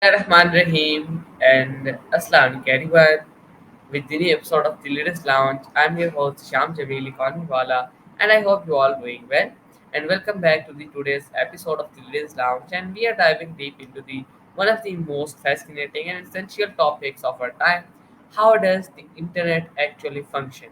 Rahman Rahim and Aslan everyone with the new episode of the latest lounge. I'm your host Sham Javeli Wala, and I hope you all doing well. And welcome back to the today's episode of the latest lounge. And we are diving deep into the one of the most fascinating and essential topics of our time. How does the internet actually function?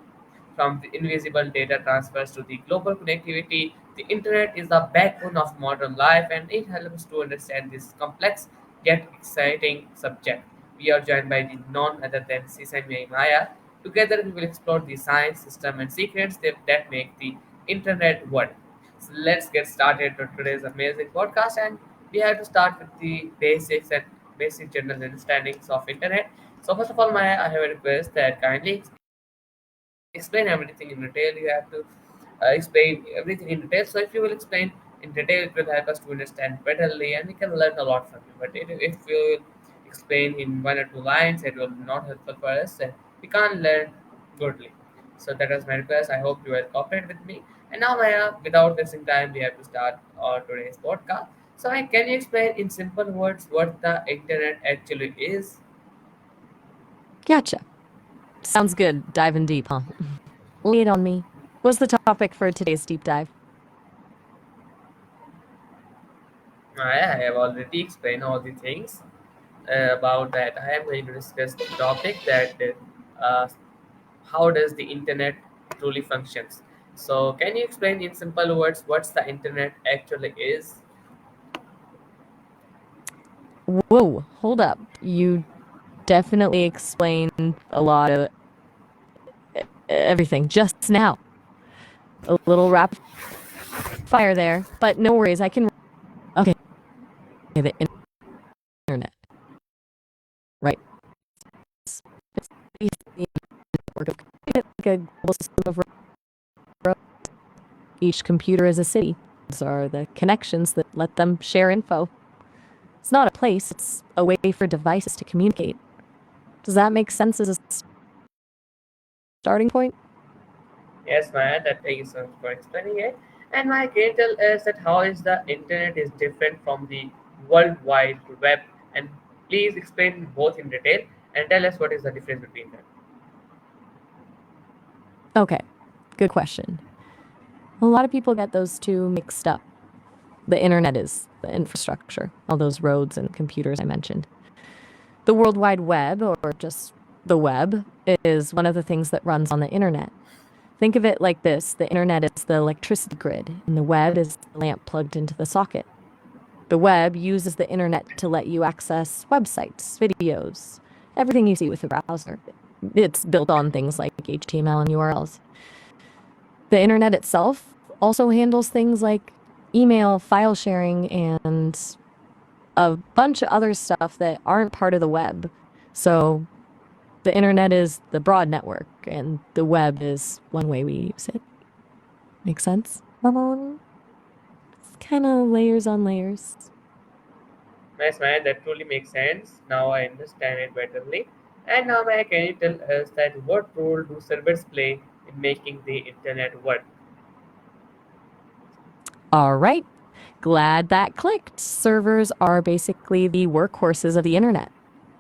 From the invisible data transfers to the global connectivity, the internet is the backbone of modern life and it helps us to understand this complex yet exciting subject. We are joined by the none other than Sisame Maya. Together, we will explore the science, system, and secrets that make the internet work. So let's get started to today's amazing podcast. And we have to start with the basics and basic general understandings of internet. So first of all, Maya, I have a request that kindly explain everything in detail. You have to explain everything in detail. So if you will explain in detail, it will help us to understand betterly, and we can learn a lot from you. But if you will explain in one or two lines, it will not helpful for us. And we can't learn goodly. So that was my request. I hope you will cooperate with me. And now, Maya, without wasting time, we have to start our today's podcast. So, Maya, can you explain in simple words what the internet actually is? Gotcha. Sounds good. Diving deep, huh? Lay it on me. What's the topic for today's deep dive? Maya, I have already explained all the things about that. I am going to discuss the topic that uh, how does the internet truly functions. So, can you explain in simple words what's the internet actually is? Whoa, hold up. You definitely explained a lot of everything just now. A little rapid fire there, but no worries. I can. Okay, the internet, right? It's basically a network of like a global system of roads. Each computer is a city. These are the connections that let them share info. It's not a place, it's a way for devices to communicate. Does that make sense as a starting point? Yes, Maya, that thank you so much for explaining it. And Maya, can you tell us that how is the internet is different from the World Wide Web? And please explain both in detail and tell us what is the difference between them. Okay, good question. A lot of people get those two mixed up. The internet is the infrastructure, all those roads and computers I mentioned. The World Wide Web, or just the web, is one of the things that runs on the internet. Think of it like this: the internet is the electricity grid, and the web is the lamp plugged into the socket. The web uses the internet to let you access websites, videos, everything you see with a browser. It's built on things like HTML and URLs. The internet itself also handles things like email, file sharing, and a bunch of other stuff that aren't part of the web. So the internet is the broad network, and the web is one way we use it. Make sense? It's kind of layers on layers. Nice, Maya, that truly makes sense. Now I understand it betterly. And now, Maya, can you tell us that what role do servers play in making the internet work? All right. Glad that clicked. Servers are basically the workhorses of the internet.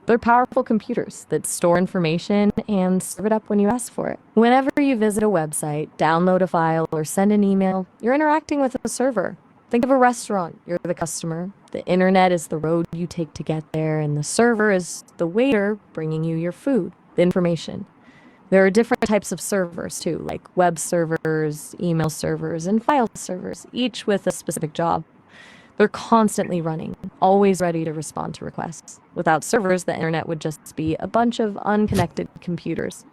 They're powerful computers that store information and serve it up when you ask for it. Whenever you visit a website, download a file, or send an email, you're interacting with a server. Think of a restaurant. You're the customer. The internet is the road you take to get there, and the server is the waiter bringing you your food, the information. There are different types of servers too, like web servers, email servers, and file servers, each with a specific job. They're constantly running, always ready to respond to requests. Without servers, the internet would just be a bunch of unconnected computers.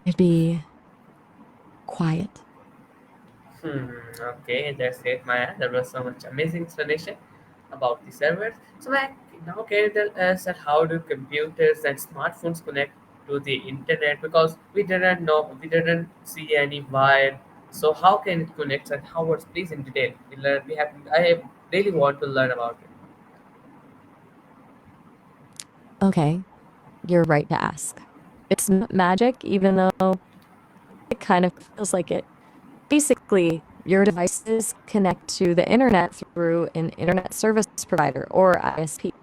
It'd be quiet. Hmm, okay, that's it, Maya. There was so much amazing explanation about the servers. So, Maya, now can you tell us that how do computers and smartphones connect to the internet? Because we didn't know, we didn't see any wire. So, how can it connect and how? Works? Please in detail. We have. I really want to learn about it. Okay, you're right to ask. It's not magic, even though it kind of feels like it. Basically, Your devices connect to the internet through an internet service provider or ISP,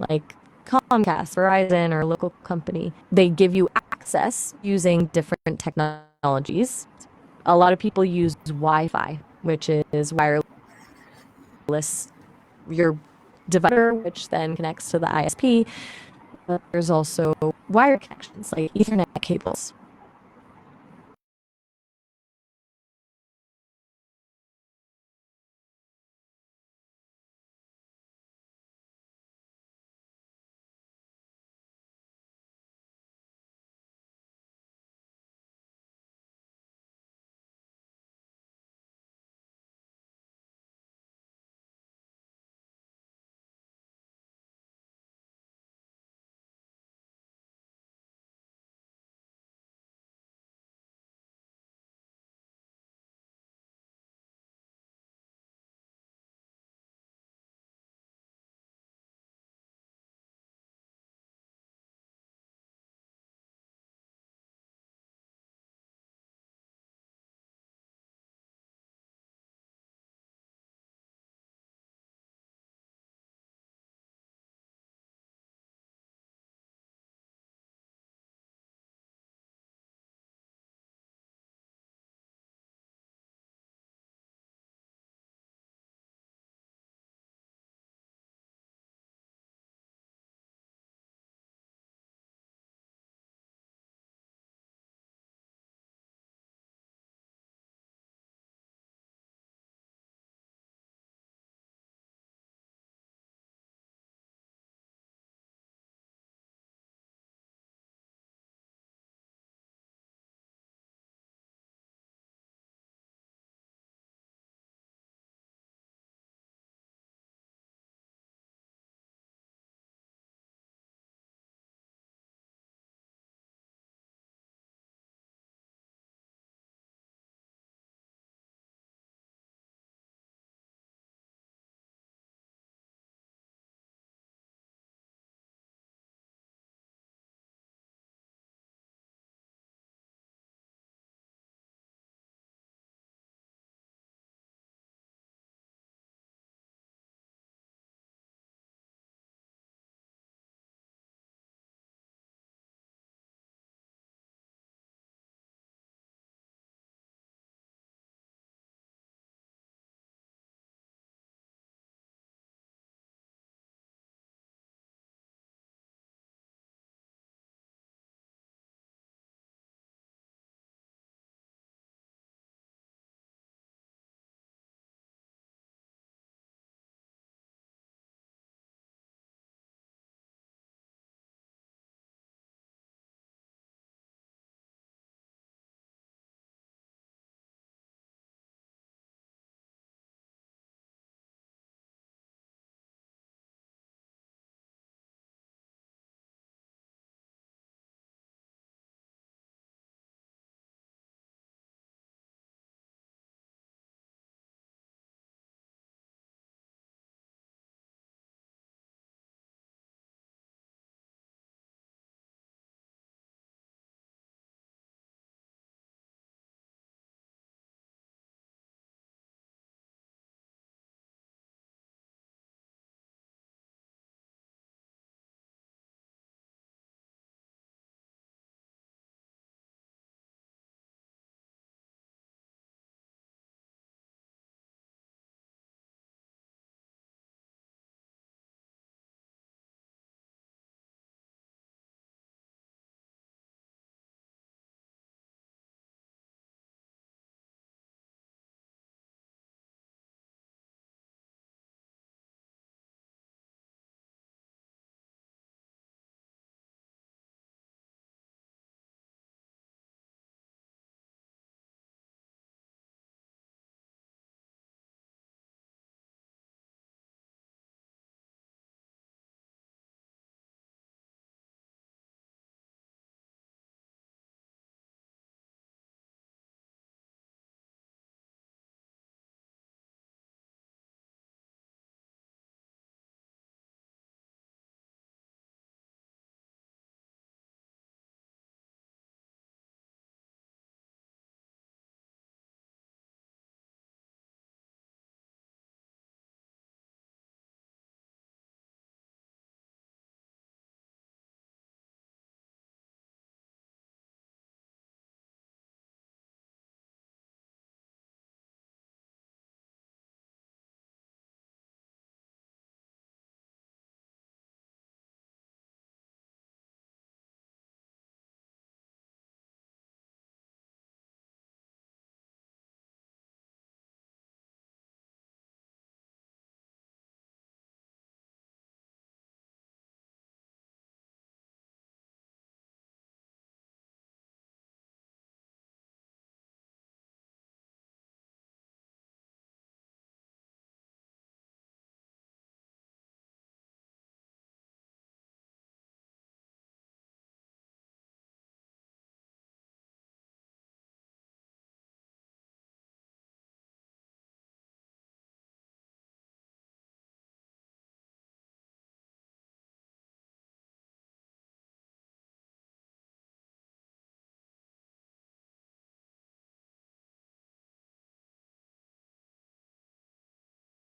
like Comcast, Verizon, or a local company. They give you access using different technologies. A lot of people use Wi-Fi, which is wireless. Your device, which then connects to the ISP. There's also wire connections like Ethernet cables.